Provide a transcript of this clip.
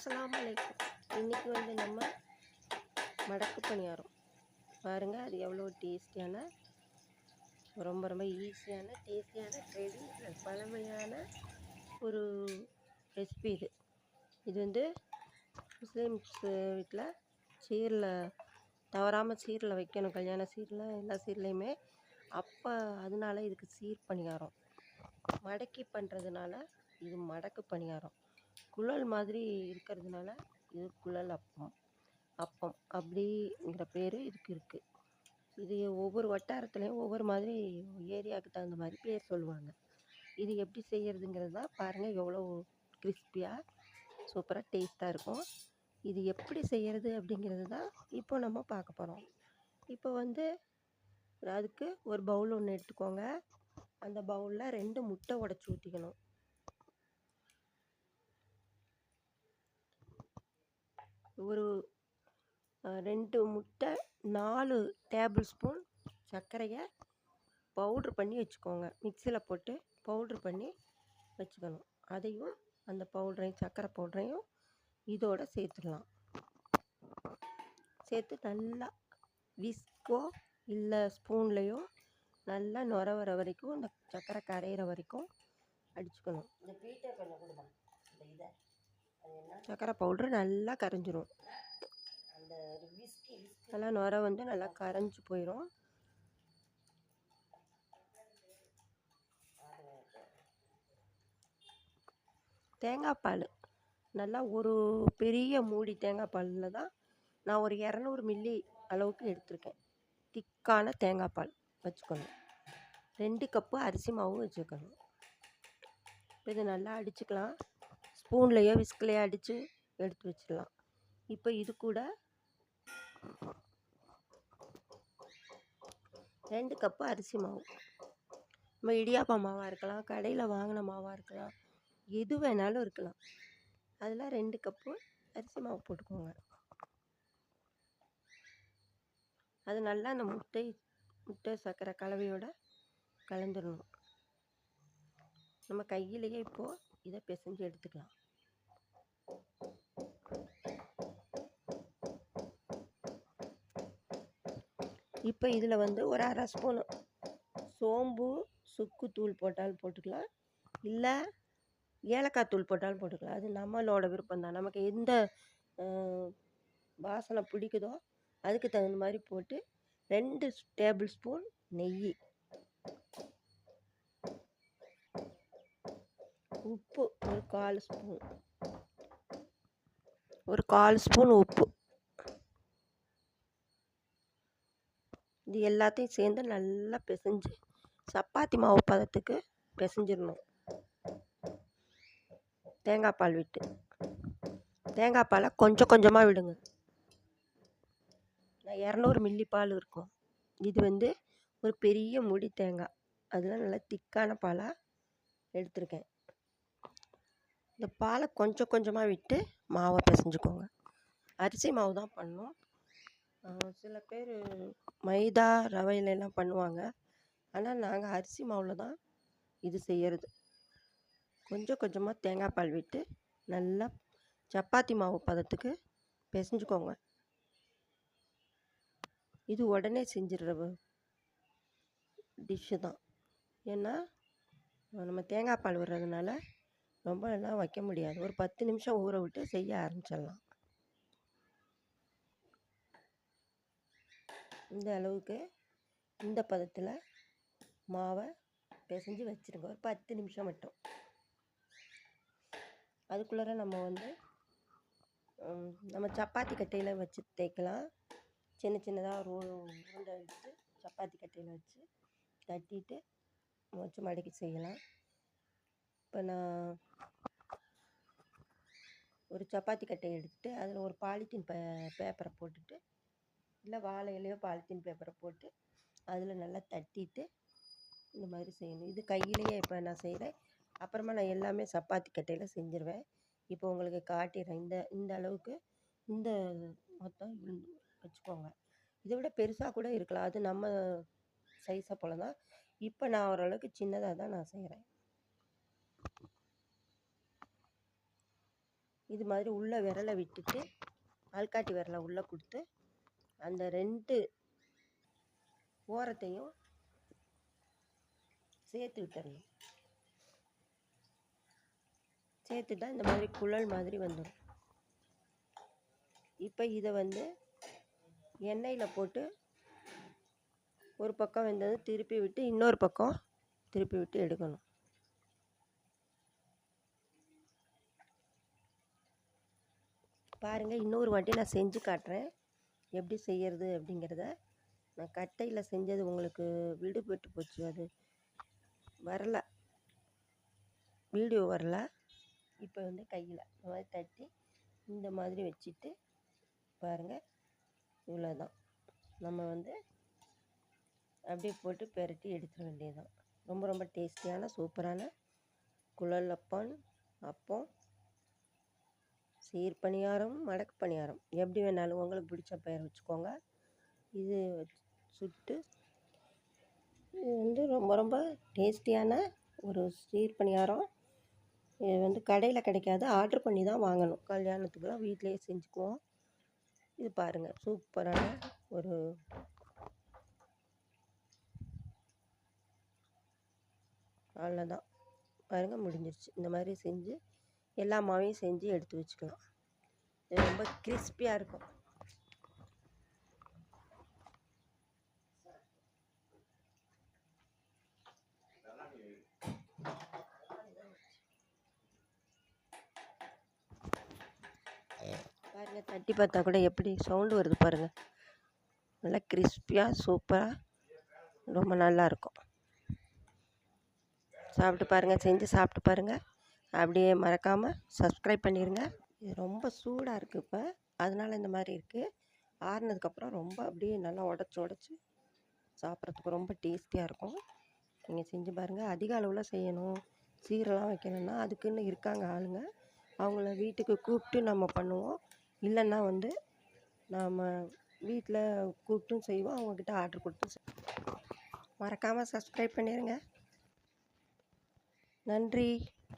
அஸ்ஸலாமு அலைக்கும். இன்றைக்கி வந்து நம்ம மடக்கு பணியாரம் பாருங்கள். அது எவ்வளோ டேஸ்டியான, ரொம்ப ரொம்ப ஈஸியான, டேஸ்டியான, ட்ரெடிஷ்னல் பழமையான ஒரு ரெசிபி இது. இது வந்து முஸ்லீம்ஸ் வீட்டில் சீரில் தவறாமல் சீரில் வைக்கணும். கல்யாண சீரில் எல்லா சீர்லேயுமே அப்போ அதனால இதுக்கு சீர் பணியாரம். மடக்கி பண்ணுறதுனால இது மடக்கு பணியாரம். குழல் மாதிரி இருக்கிறதுனால இது குழல் அப்பம் அப்படிங்கிற பேர் இதுக்கு இருக்குது. இது ஒவ்வொரு வட்டாரத்துலேயும் ஒவ்வொரு மாதிரி, ஏரியாவுக்கு தகுந்த மாதிரி பேர் சொல்லுவாங்க. இது எப்படி செய்கிறதுங்கிறது தான் பாருங்கள். எவ்வளோ கிறிஸ்பியாக சூப்பராக டேஸ்ட்டாக இருக்கும். இது எப்படி செய்கிறது அப்படிங்கிறது தான் இப்போ நம்ம பார்க்க போகிறோம். இப்போ வந்து அதுக்கு ஒரு பவுல் ஒன்று எடுத்துக்கோங்க. அந்த பவுலில் 2 முட்டை உடச்சி ஊற்றிக்கணும். ஒரு 2 முட்டை, 4 டேபிள் ஸ்பூன் சர்க்கரையை பவுட்ரு பண்ணி வச்சுக்கோங்க. மிக்சியில் போட்டு பவுட்ரு பண்ணி வச்சுக்கணும். அதையும் அந்த பவுட்ரையும், சர்க்கரை பவுட்ரையும் இதோடு சேர்த்துடலாம். சேர்த்து நல்லா விஸ்கோ இல்லை ஸ்பூன்லேயோ நல்லா நுர வர வரைக்கும், இந்த சர்க்கரை கரையிற வரைக்கும் அடிச்சுக்கணும். இந்த பீட்டை கொஞ்சம் கொடுமா. இந்த இதை சர்க்கரை பவுட்ரு நல்லா கரைஞ்சிரும். அந்த நல்லா நுர வந்து நல்லா கரைஞ்சி போயிடும். தேங்காய் பால் நல்லா ஒரு பெரிய மூடி தேங்காய் பாலில் தான் நான் ஒரு 200 மில்லி அளவுக்கு எடுத்திருக்கேன். திக்கான தேங்காய் பால் வச்சுக்கணும். 2 கப்பு அரிசி மாவும் வச்சுக்கணும். இதை நல்லா அடிச்சுக்கலாம். ஸ்பூன்லேயோ விஸ்க்லேயோ அடித்து எடுத்து வச்சிடலாம். இப்போ இது கூட 2 கப்பு அரிசி மாவு. நம்ம இடியாப்ப மாவாக இருக்கலாம், கடையில் வாங்கின மாவாக இருக்கலாம், எது வேணாலும் இருக்கலாம். அதில் 2 கப்பு அரிசி மாவு போட்டுக்கோங்க. அது நல்லா அந்த முட்டை சர்க்கரை கலவையோடு கலந்துடணும். நம்ம கையிலேயே இப்போது இதை பிசைஞ்சு எடுத்துக்கலாம். இப்போ இதில் வந்து ஒரு 1/2 ஸ்பூனு சோம்பு சுக்கு தூள் போட்டாலும் போட்டுக்கலாம், இல்லை ஏலக்காய் தூள் போட்டாலும் போட்டுக்கலாம். அது நம்மளோட விருப்பம் தான். நமக்கு எந்த வாசனை பிடிக்குதோ அதுக்கு தகுந்த மாதிரி போட்டு 2 டேபிள் ஸ்பூன் நெய், உப்பு ஒரு 1/4 ஸ்பூன் உப்பு, இது எல்லாத்தையும் சேர்ந்து நல்லா பிசைஞ்சு சப்பாத்தி மாவு பதத்துக்கு பிசைஞ்சிடணும். தேங்காய் பால் விட்டு, தேங்காய் பாலை கொஞ்சம் கொஞ்சமாக விடுங்க. நான் 200 மில்லி பால் இருக்கும். இது வந்து ஒரு பெரிய முடி தேங்காய், அதில் நல்லா திக்கான பாலாக எடுத்திருக்கேன். இந்த பாலை கொஞ்சம் கொஞ்சமாக விட்டு மாவை பிசைஞ்சுக்கோங்க. அரிசி மாவு தான் பண்ணணும். சில பேர் மைதா ரவையிலெல்லாம் பண்ணுவாங்க. ஆனால் நாங்கள் அரிசி மாவில் தான் இது செய்கிறது. கொஞ்சம் கொஞ்சமாக தேங்காய் பால் விட்டு நல்லா சப்பாத்தி மாவு பதத்துக்கு பிசைஞ்சுக்கோங்க. இது உடனே செஞ்சிடுற டிஷ்ஷு தான். ஏன்னா நம்ம தேங்காய் பால் விடுறதுனால ரொம்ப எல்லாம் வைக்க முடியாது. ஒரு 10 நிமிஷம் ஊற விட்டு செய்ய ஆரம்பிச்சிடலாம். இந்த அளவுக்கு இந்த பதத்தில் மாவை பிசைஞ்சு வச்சுருங்க. ஒரு 10 நிமிஷம் மட்டும். அதுக்குள்ளார நம்ம வந்து நம்ம சப்பாத்தி கட்டையில் வச்சு தேய்க்கலாம். சின்ன சின்னதாக ஒரு உருண்டை எடுத்து சப்பாத்தி கட்டையில் வச்சு தட்டிட்டு வச்சு மடக்கி செய்யலாம். இப்போ நான் ஒரு சப்பாத்தி கட்டையை எடுத்துகிட்டு அதில் ஒரு பாலித்தீன் பேப்பரை போட்டுட்டு, இல்லை வாழை இலையோ பாலித்தீன் பேப்பரை போட்டு அதில் நல்லா தட்டிட்டு இந்த மாதிரி செய்யணும். இது கையிலேயே இப்போ நான் செய்கிறேன். அப்புறமா நான் எல்லாமே சப்பாத்தி கட்டையில் செஞ்சுருவேன். இப்போ உங்களுக்கு காட்டிடுறேன். இந்த அளவுக்கு இந்த மொத்தம் வச்சுக்கோங்க. இதை விட பெருசாக கூட இருக்கலாம், அது நம்ம சைஸை போல தான். இப்போ நான் ஓரளவுக்கு சின்னதாக தான் நான் செய்கிறேன். இது மாதிரி உள்ளே விரலை விட்டுட்டு ஆள்காட்டி விரலை உள்ளே கொடுத்து அந்த 2 ஓரத்தையும் சேர்த்து விட்டுறணும். சேர்த்துட்டா இந்த மாதிரி குழல் மாதிரி வந்துடும். இப்போ இதை வந்து எண்ணெயில் போட்டு ஒரு பக்கம் வெந்தது திருப்பி விட்டு இன்னொரு பக்கம் திருப்பி விட்டு எடுக்கணும். பாருங்கள், இன்னொரு வாட்டி நான் செஞ்சு காட்டுறேன் எப்படி செய்கிறது அப்படிங்கிறத. நான் கட்டையில் செஞ்சது உங்களுக்கு விடுபட்டு போச்சு, அது வரல, வீடியோ வரல. இப்போ வந்து கையில் இந்த மாதிரி தட்டி இந்த மாதிரி வச்சுட்டு பாருங்கள், இவ்வளோதான். நம்ம வந்து அப்படியே போட்டு பெரட்டி எடுத்துட வேண்டியதுதான். ரொம்ப ரொம்ப டேஸ்டியான சூப்பரான குழல் அப்பம், சீர் பணியாரம், மடக்கு பணியாரம், எப்படி வேணாலும் உங்களுக்கு பிடிச்ச பெயர் வச்சுக்கோங்க. இது சுட்டு இது வந்து ரொம்ப ரொம்ப டேஸ்டியான ஒரு சீர் பணியாரம். இது வந்து கடையில் கிடைக்காது, ஆர்டர் பண்ணி தான் வாங்கணும். கல்யாணத்துக்குலாம் வீட்டிலையே செஞ்சுக்குவோம். இது பாருங்கள், சூப்பரான ஒரு அவ்வளோதான். பாருங்கள், முடிஞ்சிருச்சு. இந்த மாதிரி செஞ்சு எல்லா மாவையும் செஞ்சு எடுத்து வச்சுக்கலாம். இது ரொம்ப கிறிஸ்பியாக இருக்கும். பாருங்கள், தட்டி பார்த்தா கூட எப்படி சவுண்டு வருது பாருங்கள். நல்லா கிறிஸ்பியாக சூப்பராக ரொம்ப நல்லாயிருக்கும். சாப்பிட்டு பாருங்கள், செஞ்சு சாப்பிட்டு பாருங்கள். அப்படியே மறக்காமல் சப்ஸ்கிரைப் பண்ணிடுங்க. இது ரொம்ப சூடாக இருக்குது இப்போ, அதனால் இந்த மாதிரி இருக்குது. ஆறுனதுக்கப்புறம் ரொம்ப அப்படியே நல்லா உடச்சி சாப்பிட்றதுக்கு ரொம்ப டேஸ்டியாக இருக்கும். நீங்கள் செஞ்சு பாருங்கள். அதிக அளவில் செய்யணும், சீரெல்லாம் வைக்கணும்னா அதுக்குன்னு இருக்காங்க ஆளுங்க. அவங்கள வீட்டுக்கு கூப்பிட்டு நம்ம பண்ணுவோம். இல்லைன்னா வந்து நாம் வீட்டில் கூப்பிட்டும் செய்வோம், அவங்கக்கிட்ட ஆர்டர் கொடுத்து மறக்காமல் சப்ஸ்கிரைப் பண்ணிடுங்க. நன்றி.